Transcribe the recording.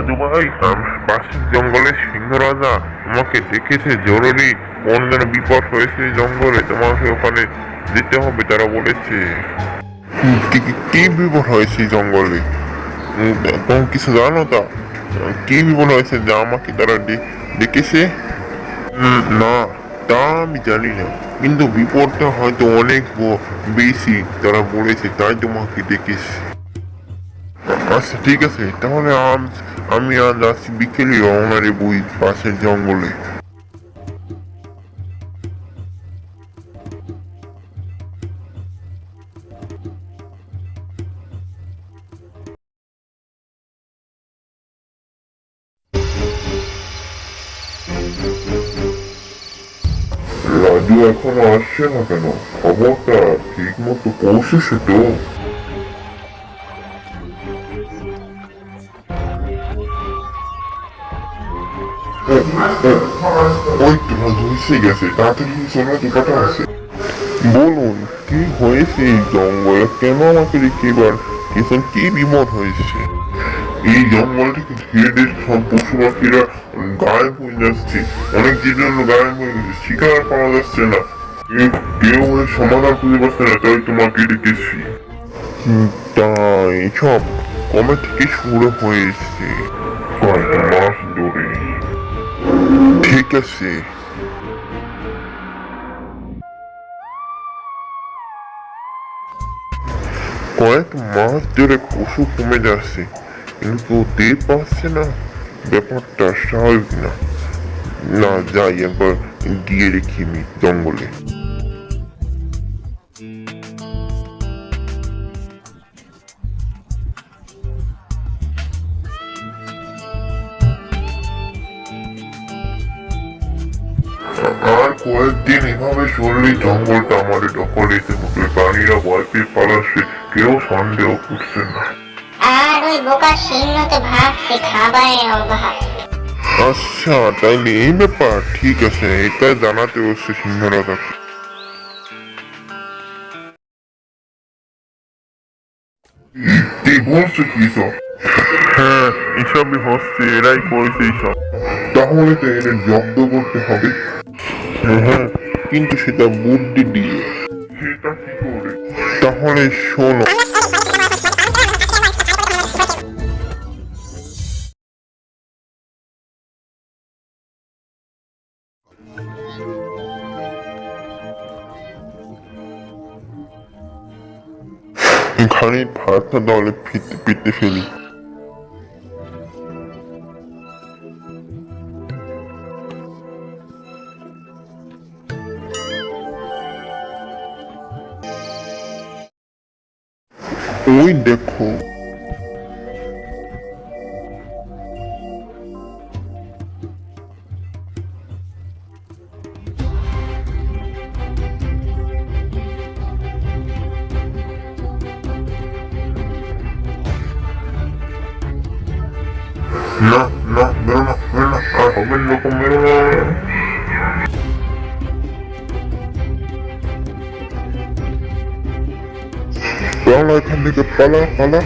দাদু ভাই, পাশের জঙ্গলে সিংহ রাজা তোমাকে ডেকেছে জরুরি। কোন যেন বিপদ হয়েছে জঙ্গলে, তোমাকে ওখানে যেতে হবে তারা বলেছে। কি বিপদ হয়েছে জঙ্গলে? তুমি কিছু জানো তা? কি বিপদ হয়েছে যে আমাকে তারা ডেকেছে? না, তা আমি জানি না, কিন্তু বিপদটা হয়তো অনেক বেশি তারা বলেছে, তাই তোমাকে ডেকেছে। আচ্ছা ঠিক আছে, তাহলে আমি আজ আসছি বিকেলে রওনা দেবো ওই পাশের জঙ্গলে। রাজু এখনো আসছে না কেন? খবরটা ঠিক মতো পৌঁছেছে তো? ওই তো রাজু এসে গেছে, তাড়াতাড়ি চলে দোকানটা আছে। বলুন, কি হয়েছে এই জঙ্গলে? কেন আমাকে রেখে এবার কিছু কি বিপদ হয়েছে? এই জঙ্গল থেকে ধীরে ধীরে সব পশু পাখিরা গায়েব হয়ে যাচ্ছে। অনেক জীবজন্তু গায়েব হয়ে গেছে, শিকার পাওয়া যাচ্ছে না। কেউ এর সমাধান খুঁজে পাচ্ছে না, তাই তোমাকে ডেকেছি। তা এইসব কবে থেকে শুরু হয়েছে? কয়েক মাস ধরে। ঠিক আছে। কয়েক মাস ধরে পশু কমে যাচ্ছে, কিন্তু টের পাচ্ছে না। ব্যাপারটা স্বাভাবিক না। না, যাই একবার গিয়ে দেখি আমি জঙ্গলে। আর কয়েকদিন এভাবে চললে জঙ্গলটা আমাদের দখলে এসে ঢুকবে। প্রাণীরা ভয় পেয়ে পালাচ্ছে, কেউ সন্দেহ করছে না। আর ওই বোকা সিংহ তো ভাবছে খাবারের অভাব। আচ্ছা, তাইলে এই ব্যাপার। ঠিক আছে, এটা জানাতে হচ্ছে সিংহরাজাকে। তুই বলছো কি সব? হ্যাঁ, এসবই হচ্ছে, এরাই করেছে এইসব। তাহলে তো এদের জব্দ করতে হবে। হ্যাঁ, কিন্তু সেটা বুদ্ধি দিয়ে। সেটা কি করে? তাহলে শোনো। ঘাড়ে ভাতটা দলে ফিরতে ফিরতে ফেলি। ওই দেখো, না না, বেরো না, বেরো না, আর হবে রকম, বেরো না। পালা এখান থেকে, পালা পালা।